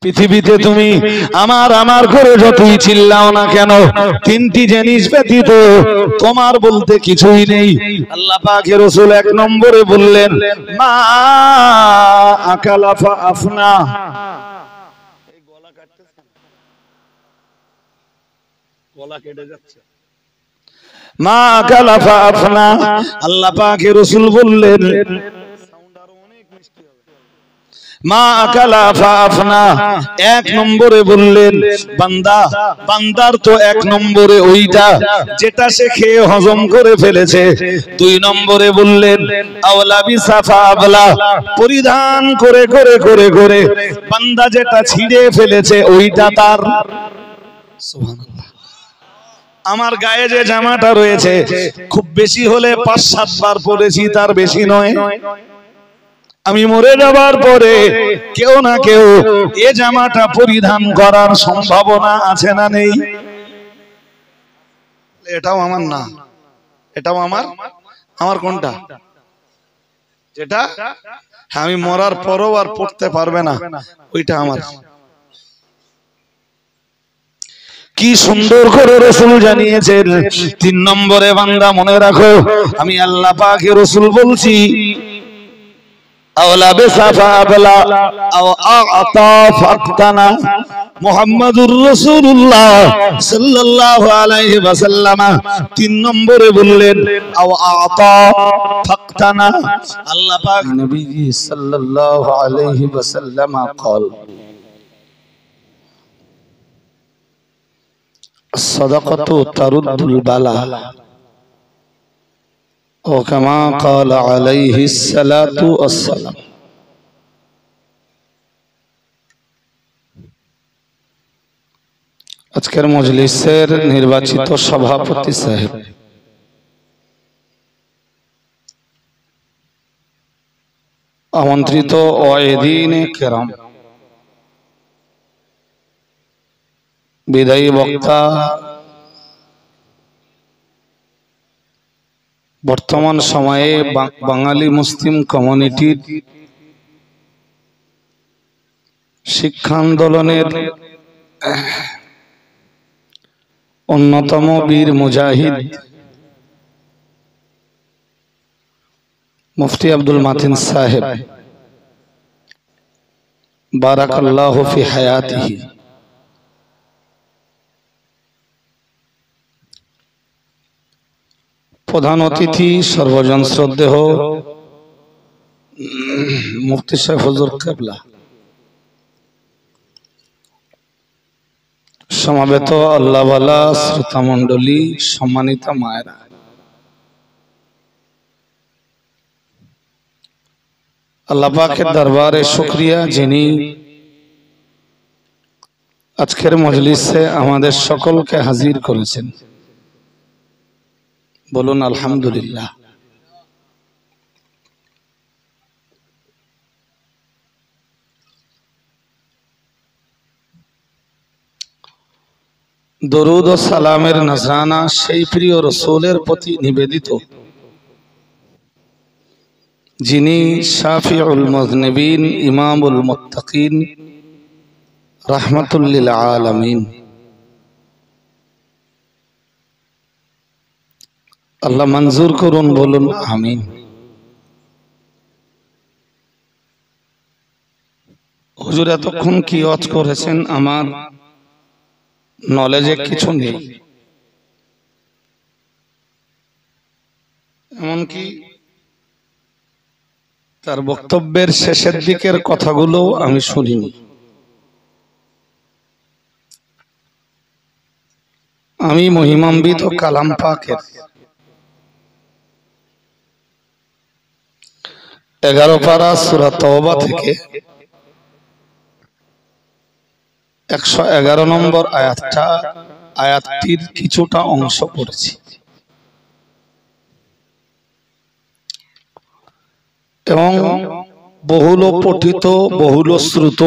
পৃথিবীতে তুমি আমার করে যতই চিল্লাও না কেন, তিনটি জিনিস ব্যতীত তোমার বলতে কিছুই নেই। আল্লাহ পাকের রাসূল এক নম্বরে বললেন, মা আকালা ফা আফনা। এই গলা কাটতেছে, গলা কেটে যাচ্ছে। মা আকালা ফা আফনা, আল্লাহ পাকের রাসূল বললেন, মা আকালা ফা আফনা, এক নম্বরে বললেন বান্দার তো এক নম্বরে ওইটা যেটা সে খেয়ে হজম করে ফেলেছে। দুই নম্বরে বললেন আওলা বিসাফা আবলা, পরিধান করে করে করে করে বান্দা যেটা ছিঁড়ে ফেলেছে ওইটা তার। সুবহানাল্লাহ। আমার গায়ে যে জামাটা রয়েছে খুব বেশি হলে ৫-৭ বার পরেছি, তার বেশি নয়। আমি মরে যাবার পরে কেউ না কেউ এ জামাটা পরিধান করার সম্ভাবনা আছে না নেই? এটাও আমার না, এটাও আমার কোনটা? যেটা আমি মরার পরও আর পড়তে পারবে না, ওইটা আমার। কি সুন্দর করে রাসূল জানিয়েছেন। ৩ নম্বরে বান্দা মনে রাখো, আমি আল্লাহ পাকের রাসূল বলছি, আওলা বিসাফা আবলা আও আতা ফাকতানা। মুহাম্মাদুর রাসূলুল্লাহ সাল্লাল্লাহু আলাইহি ওয়াসাল্লাম ৩ নম্বরে বললেন আও আতা ফাকতানা। আল্লাহ পাক নবীজি সাল্লাল্লাহু আলাইহি ওয়াসাল্লাম قال الصدقة ترد البلاء وكما قال عليه الصلاة والسلام। আজকের মজলিসের নির্বাচিত সভাপতি সাহেব, আমন্ত্রিত ওয়াইদিনে কেরাম, বিদায়ী বক্তা, বর্তমান সময়ে বাঙালি মুসলিম কমিউনিটির শিক্ষা আন্দোলনের অন্যতম বীর মুজাহিদ মুফতি আব্দুল মাতিন সাহেব, বারাকাল্লাহু ফি হায়াতিহি, প্রধান অতিথি সর্বজন শ্রদ্ধেয় মুফতি সাহেব হুজুর কিবলা, সমাবেত আল্লাহওয়ালা শ্রোতা মণ্ডলী, সম্মানিত মায়েরা, আল্লাহ পাকের দরবারে শুকরিয়া যিনি আজকের মজলিসে আমাদের সকলকে হাজির করেছেন। বলুন আলহামদুলিল্লাহ। দরুদ ও সালামের নজরানা সেই প্রিয় রাসূলের প্রতি নিবেদিত, যিনি শাফিউল মুযনিবিন, ইমামুল মুত্তাকিন, রাহমাতুল লিল আলামিন। আল্লাহ মঞ্জুর করুন, বলুন আমিন। হুজুর এতক্ষণ কি ওয়াজ করেছেন আমার নলেজে কিছু নেই, এমনকি তার বক্তব্যের শেষের দিকের কথাগুলো আমি শুনিনি। আমি মহিমান্বিত কালাম পাকের 11 পারা সূরা তাওবা থেকে 111 নম্বর আয়াতটির কিছুটা অংশ পড়েছি এবং বহুল পঠিত, বহুল শ্রুত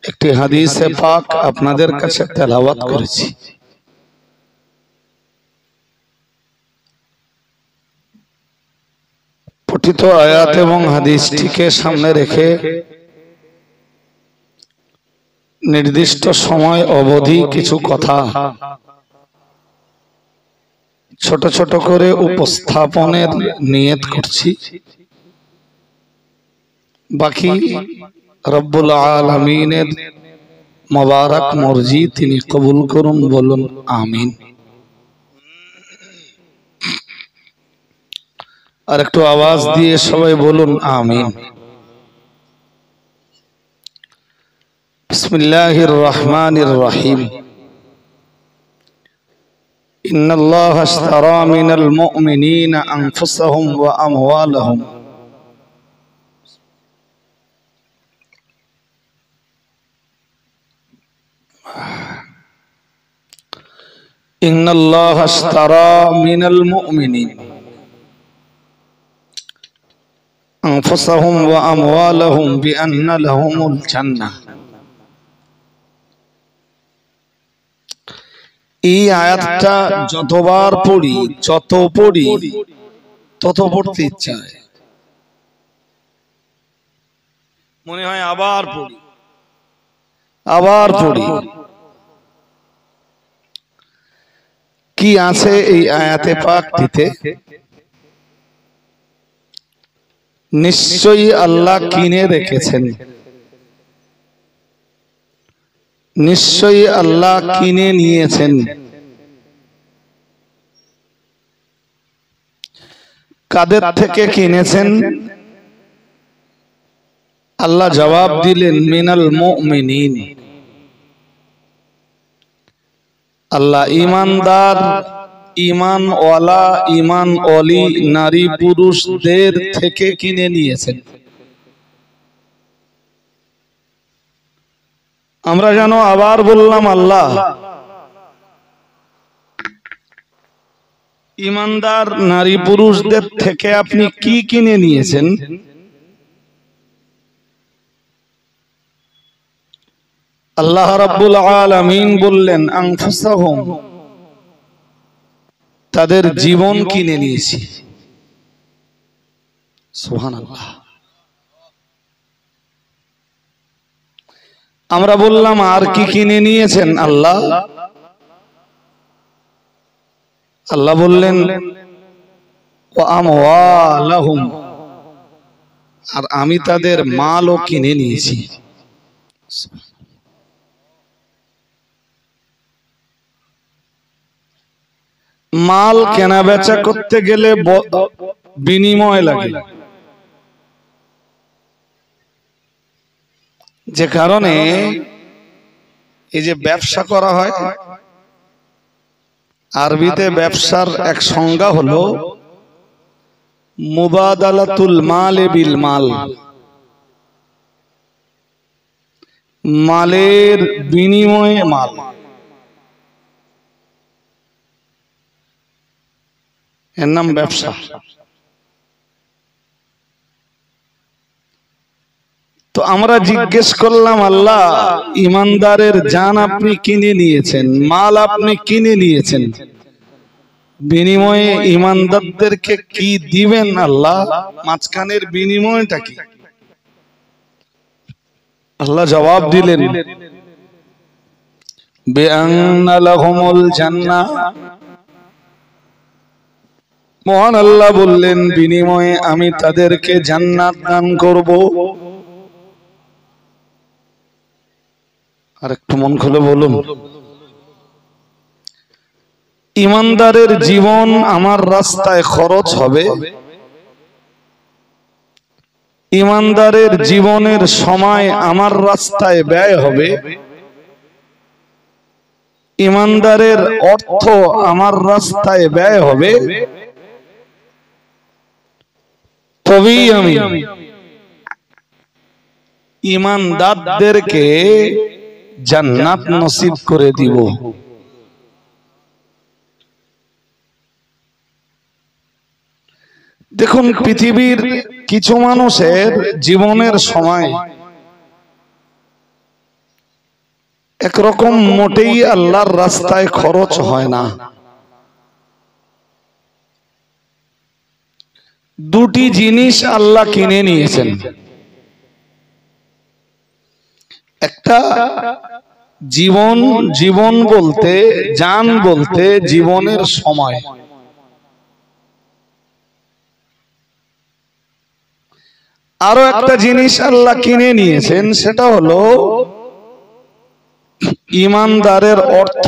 একটি হাদিসে পাক আপনাদের কাছে তেলাওয়াত করেছি। পঠিত আয়াত এবং হাদিসটিকে সামনে রেখে নির্দিষ্ট সময় অবধি কিছু কথা ছোট ছোট করে উপস্থাপনের নিয়ত করছি। বাকি রব্বুল আলামিনের মোবারক মর্জি, তিনি কবুল করুন, বলুন আমিন। আর একটু আওয়াজ দিয়ে সবাই বলুন আমিন। বিসমিল্লাহির রহমানির রহিম। ইন্নাল্লাহা আশতারা মিনাল মুমিনিনা আনফুসাহুম ওয়া আমওয়ালাহুম ইন্নাল্লাহা আশতারা মিনাল মুমিনিনা আনফুসাহুম ওয়া আমওয়ালাহুম বিআন্না লাহুমুল জান্নাহ। এই আয়াতটা যতবার পড়ি, যত পড়ি তত পড়তে ইচ্ছা হয়, মনে হয় আবার পড়ি আবার পড়ি। কি আছে এই আয়াতে পাকটিতে? নিশ্চয়ই আল্লাহ কিনে রেখেছেন, নিশ্চয়ই আল্লাহ কিনে নিয়েছেন। কাদের থেকে কিনেছেন? আল্লাহ জবাব দিলেন মিনাল মুমিনিন। আল্লাহ ঈমানদার, ঈমানওয়ালা, ঈমানওয়ালি নারী পুরুষদের থেকে কিনে নিয়েছেন। আমরা যেন আবার বললাম, আল্লাহ ঈমানদার নারী পুরুষদের থেকে আপনি কি কিনে নিয়েছেন? আল্লাহ রাব্বুল আলামিন বললেন আনফুসাহুম, তাদের জীবন কিনে নিয়েছি। সুবহানাল্লাহ। আমরা বললাম আর কি কিনে নিয়েছেন আল্লাহ? আল্লাহ বললেন ওয়া আমওয়ালাহুম, আর আমি তাদের মালও কিনে নিয়েছি। মাল কেনা বেচা করতে গেলে বিনিময় লাগে, যে কারণে এই যে ব্যবসা করা হয়, আরবিতে ব্যবসার এক সংজ্ঞা হলো মুবাদালাতুল মালে বিল মাল, মালের বিনিময়ে মাল। এর নাম ব্যবসা। তো আমরা জিজ্ঞেস করলাম, আল্লাহ ঈমানদারের জান আপনি কিনে নিয়েছেন, মাল আপনি কিনে নিয়েছেন, বিনিময়ে ঈমানদারদেরকে কি দিবেন আল্লাহ? মাঝখানের বিনিময়টা কি? আল্লাহ জবাব দিলেন বিআন্না লাহুমুল জান্নাহ। মহান আল্লাহ বললেন বিনিময়ে আমি তাদেরকে জান্নাত দান করব। আর একটু মন খুলে বলুন, ঈমানদারের জীবন আমার রাস্তায় খরচ হবে, ঈমানদারের জীবনের সময় আমার রাস্তায় ব্যয় হবে, ঈমানদারের অর্থ আমার রাস্তায় ব্যয় হবে, তবেই আমি ঈমানদারদেরকে জান্নাত নসিব করে দিব। দেখুন, পৃথিবীর কিছু মানুষের জীবনের সময় একরকম মোটেই আল্লাহর রাস্তায় খরচ হয় না। দুটি জিনিস আল্লাহ কিনে নিয়েছেন। একটা জীবন, জীবন বলতে জান বলতে জীবনের সময়। আরো একটা জিনিস আল্লাহ কিনে নিয়েছেন, সেটা হলো ইমানদারের অর্থ।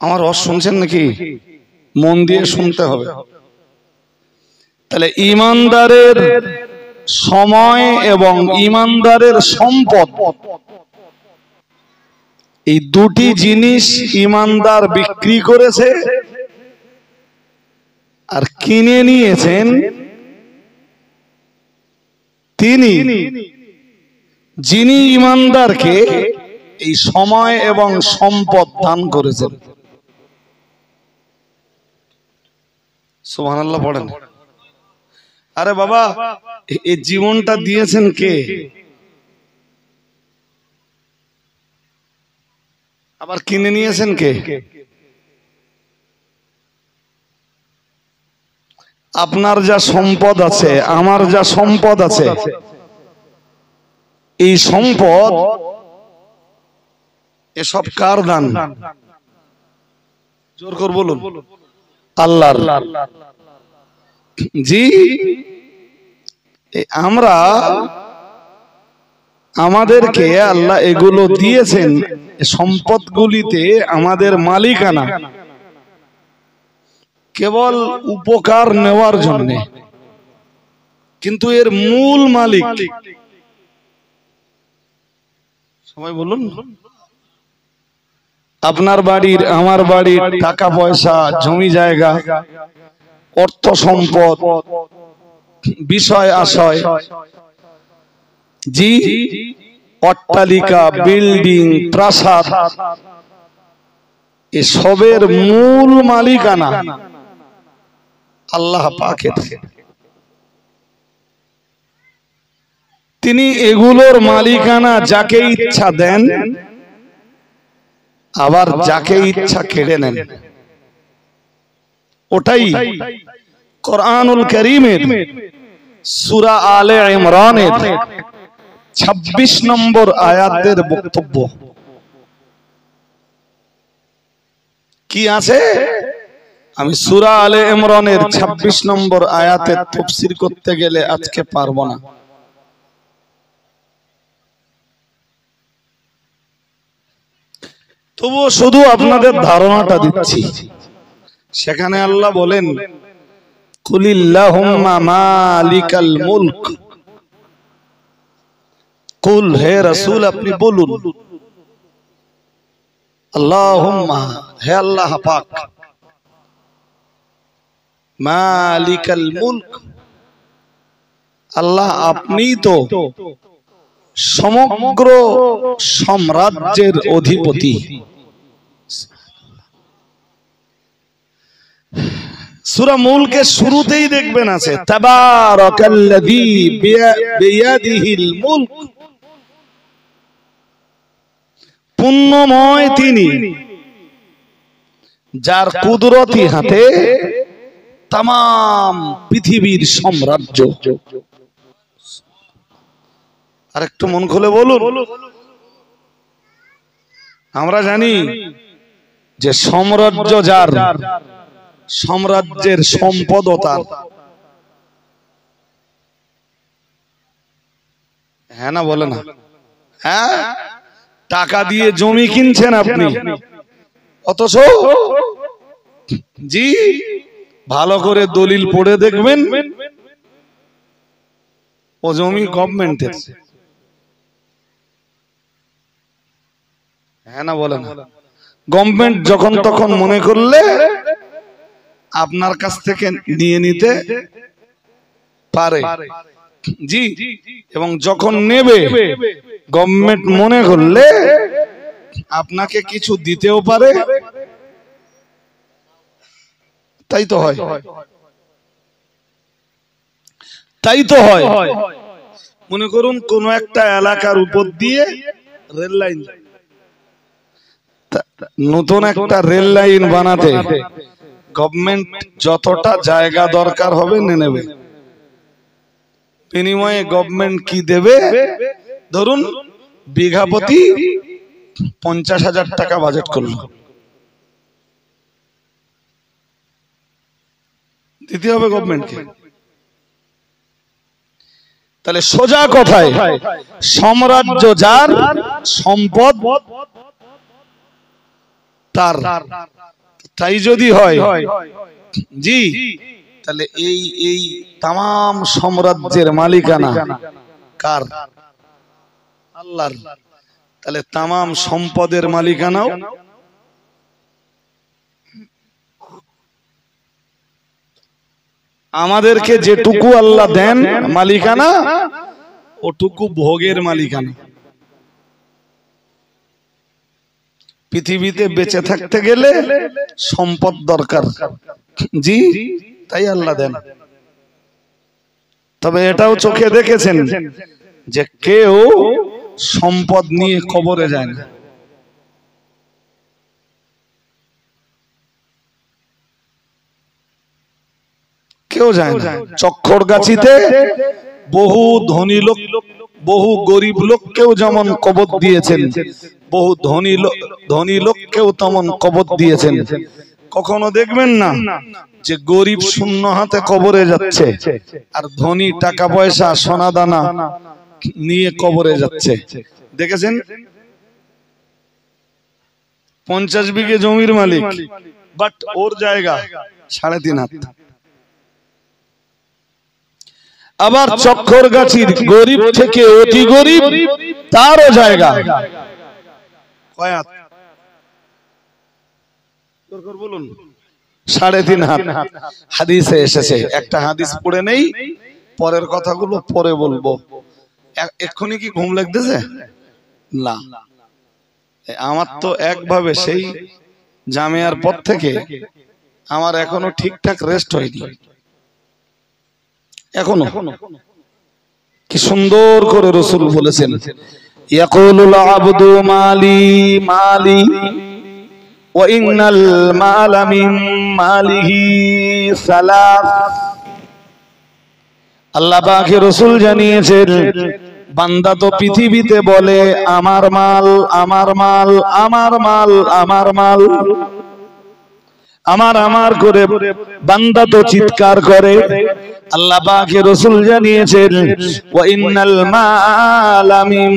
আমার ওয়াজ শুনছেন নাকি? মন দিয়ে শুনতে হবে। তাহলে ইমানদারের সময় এবং ইমানদারের সম্পদ, এই দুটি জিনিস ইমানদার বিক্রি করেছে আর কিনে নিয়েছেন তিনি, যিনি ইমানদারকে এই সময় এবং সম্পদ দান করেছেন। সুবহানাল্লাহ পড়েন। আরে বাবা, এই জীবনটা দিয়েছেন কে? আবার কিনে নিয়েছেন কে? আপনার যা সম্পদ আছে, আমার যা সম্পদ আছে, এই সম্পদ এসব কার দান? জোর করে বলুন। আল্লাহর। জি, আমরা আমাদেরকে আল্লাহ এগুলো দিয়েছেন, সম্পদগুলিতে আমাদের মালিকানা কেবল উপকার নেওয়ার জন্য, কিন্তু এর মূল মালিক সবাই বলুন। আপনার বাড়ির, আমার বাড়ির টাকা পয়সা, জমি জায়গা, অর্থ সম্পদ, বিষয় আশয়, জি, অট্টালিকা, বিল্ডিং, প্রাসাদ, এসবের মূল মালিকানা আল্লাহ পাকের। তিনি এগুলোর মালিকানা যাকে ইচ্ছা দেন, আবার যাকে ইচ্ছা কেড়ে নেন। ওটাই কোরআনুল কারীমের সূরা আলে ইমরানের 26 নম্বর আয়াতের বক্তব্য। কি আছে? আমি সূরা আলে ইমরানের 26 নম্বর আয়াতের তাফসীর করতে গেলে আজকে পারবো না। তবুও শুধু আপনাদের ধারণাটা দিচ্ছি। সেখানে আল্লাহ বলেন, কুলিল্লাহুম্মা মালিকাল মুলক, কুল, হে রাসূল আপনি বলুন, আল্লাহুম্মা, হে আল্লাহ পাক, মালিকাল মুলক, আল্লাহ আপনি তো সমগ্র সাম্রাজ্যের অধিপতি। সূরা মুলকের শুরুতেই দেখবেন আছে তাবারাকাল্লাযী বিয়াদিহিল মুলক, পুণ্যময় তিনি যার কুদরতি হাতে তাম পৃথিবীর সাম্রাজ্য। আর একটু মন খুলে বলুন। আমরা জানি যে সাম্রাজ্য যার, সাম্রাজ্যের সম্পদ তার। হ্যাঁ না বলে না? হ্যাঁ, টাকা দিয়ে জমি কিনছেন আপনি, অথচ জি, ভালো করে দলিল পড়ে দেখবেন ও জমি গভর্নমেন্টের। হ্যাঁ না বলে না? গভর্নমেন্ট যখন তখন মনে করলে আপনার কাছ থেকে নিয়ে নিতে পারে, জি, এবং যখন নেবে গভর্নমেন্ট মনে করলে আপনাকে কিছু দিতেও পারে। তাই তো হয়, তাই তো হয়। মনে করুন কোন একটা এলাকার উপর দিয়ে রেল লাইন, নতুন একটা রেল লাইন বানাতে গভর্নমেন্ট যতটা জায়গা দরকার হবে নিয়ে নেবে। বিনিময়ে গভর্নমেন্ট কি দেবে? ধরুন বিঘা প্রতি 50,000 টাকা বাজেট করলো, দিতে হবে গভর্নমেন্টকে। তাহলে সোজা কথায় সাম্রাজ্য যার, সম্পদ তার। তাই যদি হয় জি, তাহলে এই তাম সাম্রাজ্যের মালিকানা কার? আল্লাহর। তাহলে তাম সম্পদের মালিকানাও আমাদেরকে যেটুকু আল্লাহ দেন মালিকানা, ওটুকু ভোগের মালিকানা। পৃথিবীতে বেঁচে থাকতে গেলে সম্পদ দরকার, জি, তাই আল্লাহ দেন। তবে এটাও চোখে দেখেছেন যে কেউ সম্পদ নিয়ে কবরে যায় না। কেউ যায় না। চক্করগাছিতে বহু ধনী লোক, বহু গরিব লোককেও যেমন কবর দিয়েছেন, বহু ধনী লোককেও তেমন কবর দিয়েছেন। কখনো দেখবেন না যে গরিব শূন্য হাতে কবরে যাচ্ছে আর ধনী টাকা পয়সা সোনা দানা নিয়ে কবরে যাচ্ছে। দেখেছেন? 50 বিঘে জমির মালিক, বাট ওর জায়গা 3.5 হাত। আবার চক্করগাছির গরিব থেকে অতি গরিব, তারও জায়গা কয় হাত? বলুন, 3.5 হাত। হাদিসে এসেছে। একটা হাদিস পড়ে নেই, পরের কথাগুলো পরে বলবো। এক্ষুনি কি ঘুম লাগতেছে? না, আমার তো একভাবে সেই জামিয়ার পর থেকে আমার এখনো ঠিকঠাক রেস্ট হয়নি। এখনো কি সুন্দর করে রাসূল বলেছেন, ইয়াকুলুল আবদু মালি মালি ওয়া ইন্নাল মালা মিন মালিহি সালাস। আল্লাহ পাকের রাসূল জানিয়েছেন, বান্দা তো পৃথিবীতে বলে আমার মাল, আমার মাল, আমার মাল, আমার মাল, আমার করে বান্দা তো চিৎকার করে। আল্লাহ পাকের রাসূল জানিয়েছেন, ওয়া ইন্নাল মালা মিন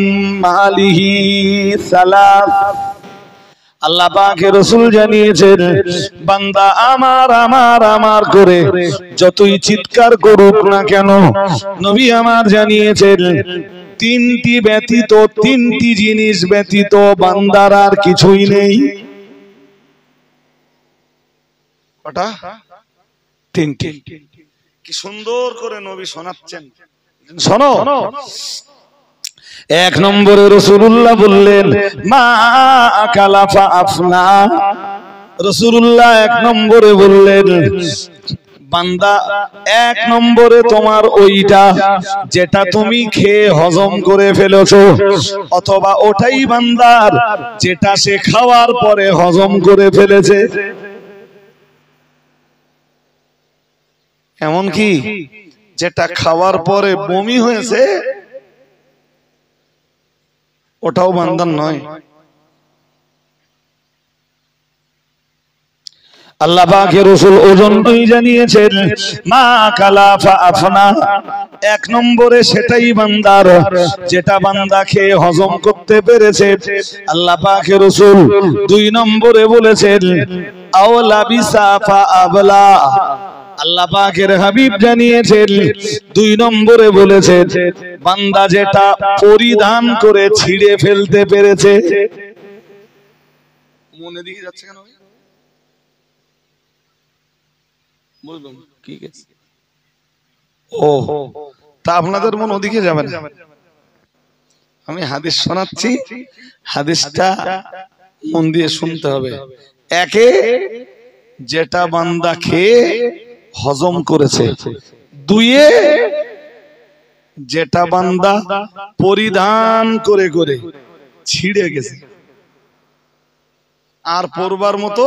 মালিহি সালাস। আল্লাহ পাকের রাসূল জানিয়েছেন, বান্দা আমার করে যতই চিৎকার করুক না কেন, নবী আমার জানিয়েছেন, তিনটি ব্যতীত, তিনটি জিনিস ব্যতীত বান্দার আর কিছুই নেই। কটা? তিনটি। কি সুন্দর করে নবী শোনাচ্ছেন, শোনো। 1 নম্বরে রাসূলুল্লাহ বললেন, মা আকালা ফা আফনা। রাসূলুল্লাহ 1 নম্বরে বললেন, বান্দা 1 নম্বরে তোমার ওইটা যেটা তুমি খেয়ে হজম করে ফেলেছো, অথবা ওটাই বান্দার যেটা সে খাওয়ার পরে হজম করে ফেলেছে। এমন কি যেটা খাওয়ার পরে বমি হয়েছে ওটাও বান্দার নয়। আল্লাহ পাকের রাসূল ওজনই জানিয়েছেন, মা কালা ফা আফনা। 1 নম্বরে সেটাই বান্দার যেটা বান্দা খেয়ে হজম করতে পেরেছে। আল্লাহ পাকের রাসূল 2 নম্বরে বলেছেন, আও লাবিসা ফা আবলা। আল্লাহ পাকের হাবিব জানিয়েছেন, 2 নম্বরে বলেছেন, বান্দা যেটা পরিধান করে ছিঁড়ে ফেলতে পেরেছে। মনে দিকে যাচ্ছে কেন? বলুন কি গেছে? ও, তা আপনাদের মন ওদিকে যাবে না। আমি হাদিস শোনাচ্ছি, হাদিসটা মন দিয়ে শুনতে হবে। একে, যেটা বান্দা খেয়ে হজম করেছে। 2, যেটা বান্দা পরিধান করে করে ছিঁড়ে গেছে আর পরবার মতো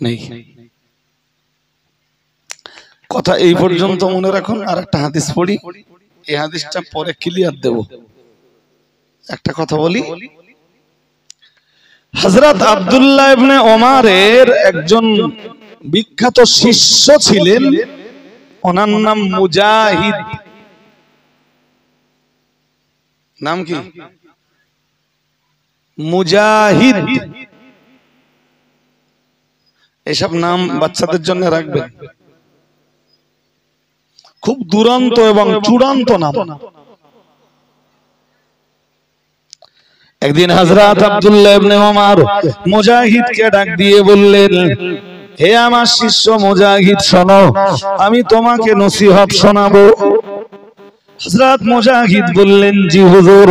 নেই। কথা এই পর্যন্ত মনে রাখুন। আর একটা হাদিস পড়ি, এই হাদিসটা পরে ক্লিয়ার দেব। একটা কথা বলি, হযরত আব্দুল্লাহ ইবনে ওমরের একজন বিখ্যাত শিষ্য ছিলেন, ওনার নাম মুজাহিদ। নাম কি? মুজাহিদ। এসব নাম বাচ্চাদের জন্য রাখবেন, খুব দুরন্ত এবং চূড়ান্ত নাম। একদিন হযরত আব্দুল্লাহ ইবনে ওমর মুজাহিদকে ডাক দিয়ে বললেন, হে আমার শিষ্য মুজাহিদ শোনো, আমি তোমাকে নসিহত শোনাবো। হযরত মুজাহিদ বললেন, জি হুজুর,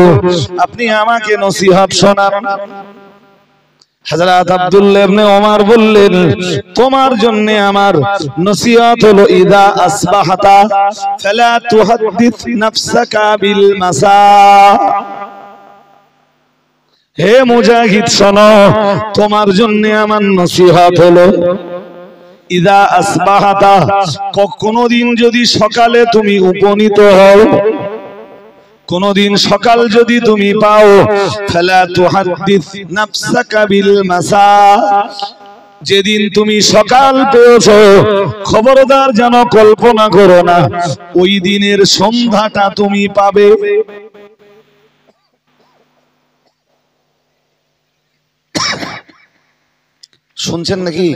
আপনি আমাকে নসিহত শোনান। হযরত আব্দুল্লাহ ইবনে ওমর বললেন, তোমার জন্য আমার নসিহত হলো, ইদা আসবাহতা ফালা তুহাদ্দিস নাফসাকা বিল মাসা। হে মুজাহিদ শোনো, তোমার জন্য আমার নসিহত হলো, ইদা আসবাহতা, কোনদিন যদি সকালে তুমি উপনীত হও, কোনদিন সকাল যদি তুমি পাও, ফালা তুহাদ্দিস নাফসাকা বিল মাসা, যেদিন তুমি সকাল পেয়েছো খবরদার যেন কল্পনা করো না ওই দিনের সন্ধ্যাটা তুমি পাবে। শুনছেন নাকি?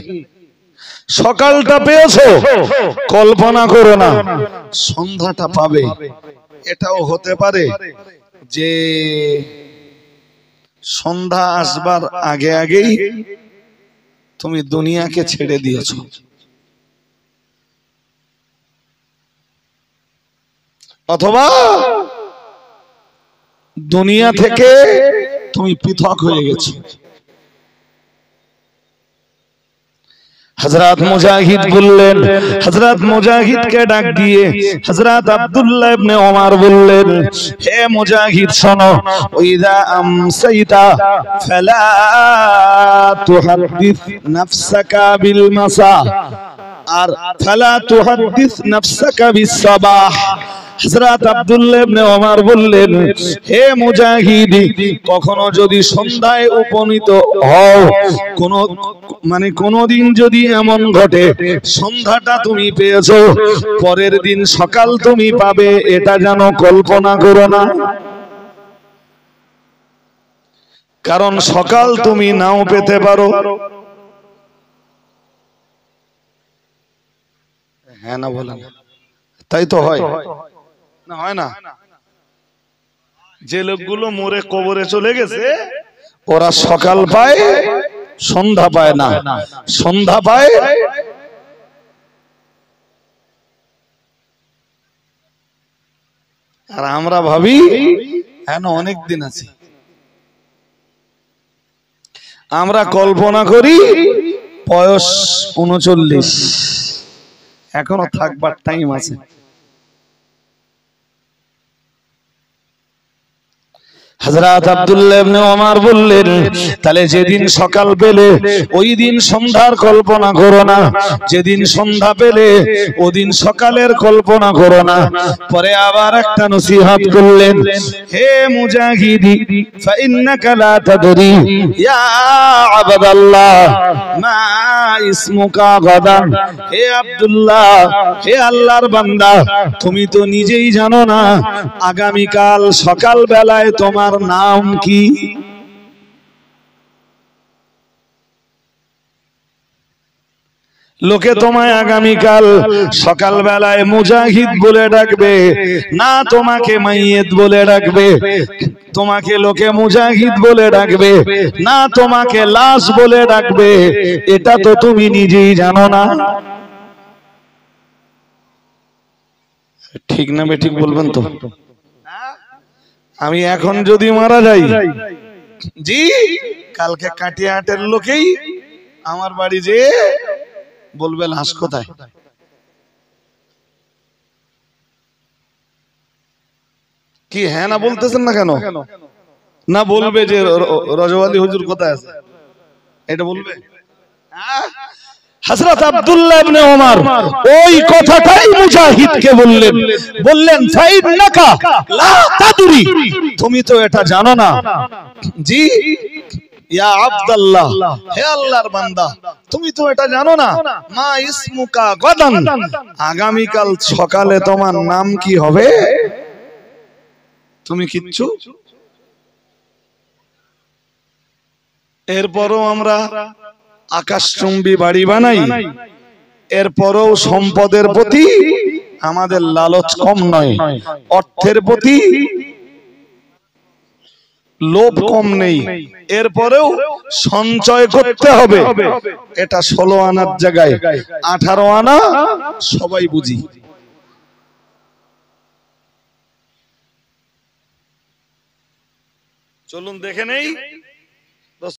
সকালটা পেয়েছো, কল্পনা করো না সন্ধ্যাটা পাবে। এটাও হতে পারে যে সন্ধ্যা আসবার আগে আগেই তুমি দুনিয়াকে ছেড়ে দিয়েছো, অথবা দুনিয়া থেকে তুমি পৃথক হয়ে গেছো। হযরত মুজাহিদ বললেন, হযরত মুজাহিদকে ডাক দিয়ে হযরত আব্দুল্লাহ ইবনে ওমর বললেন, হে মুজাহিদ শোনো, ইদা আমসাইতা ফালা তুহাদ্দিস নাফসাকা বিল মাসা, আর ফালা তুহাদ্দিস নাফসাকা বিস সাবাহ। হযরত আব্দুল্লাহ ইবনে ওমর বললেন, হে মুজাহিদ, কখনো যদি সন্ধ্যায় উপনীত হও, কোনদিন যদি এমন ঘটে সন্ধ্যাটা তুমি পেয়েছো, পরের দিন সকাল তুমি পাবে, এটা যেন কল্পনা করো না। কারণ সকাল তুমি নাও পেতে পারো। হ্যাঁ না বলেন? তাই তো হয় না? হয় না? যে লোকগুলো মরে কবরে চলে গেছে ওরা সকাল পায়, সন্ধ্যা পায় না, সন্ধ্যা পায় আর আমরা ভাবি হ্যাঁ অনেক দিন আছে। আমরা কল্পনা করি বয়স ৩৯, এখনো থাকবার টাইম আছে। হযরত আব্দুল্লাহ ইবনে ওমর বললেন, তাহলে যেদিন সকাল পেলে ওই দিন সন্ধ্যার কল্পনা করো না, যেদিন সন্ধ্যা পেলে ওদিন সকালের কল্পনা করো না। পরে আবার একটা নসিহত করলেন, হে মুজাহিদ, ফাইন্নাকা লা তাদরি ইয়া আবদাল্লাহ মা ইসমুকা গাদান। হে আব্দুল্লাহ, হে আল্লাহর বান্দা, তুমি তো নিজেই জানো না আগামী কাল সকাল বেলায় তোমার নাম কি। লোকে তোমায় আগামীকাল সকাল বেলায় মুজাহিদ বলে ডাকবে না তোমাকে মাইয়েত বলে ডাকবে? তোমাকে লোকে মুজাহিদ বলে ডাকবে না তোমাকে লাশ বলে ডাকবে? এটা তো তুমি নিজেই জানো না। ঠিক না বেঠিক বলবেন তো? আমি এখন যদি মারা যাই, জি কালকে কাটিয়াহাটের লোকেই আমার বাড়ি যে বলবে লাশ কোথায়। কি হ্যাঁ না বলতেছেন না কেন? না বলবে যে রজওয়ালি হুজুর কোথায় আছে, এটা বলবে। হযরত আব্দুল্লাহ ইবনে ওমর ওই কথাটাই মুজাহিদকে বললেন, বললেন ফাইন্নাকা লা তাদরি, তুমি তো এটা জানো না। জি ইয়া আব্দুল্লাহ, হে আল্লাহর বান্দা, তুমি তো এটা জানো না, মা ইসমুকা গাদান, আগামী কাল সকালে তোমার নাম কি হবে, তুমি কিচ্ছু। এরপরও আমরা আকাশচুম্বী বাড়ি বানাই, এরপরও সম্পদের প্রতি আমাদের লালচ কম নয়, অর্থের প্রতি লোভ কম নেই, এরপরেও সঞ্চয় করতে হবে। এটা 16 আনার জায়গায় 18 আনা সবাই বুঝি। চলুন দেখে নেই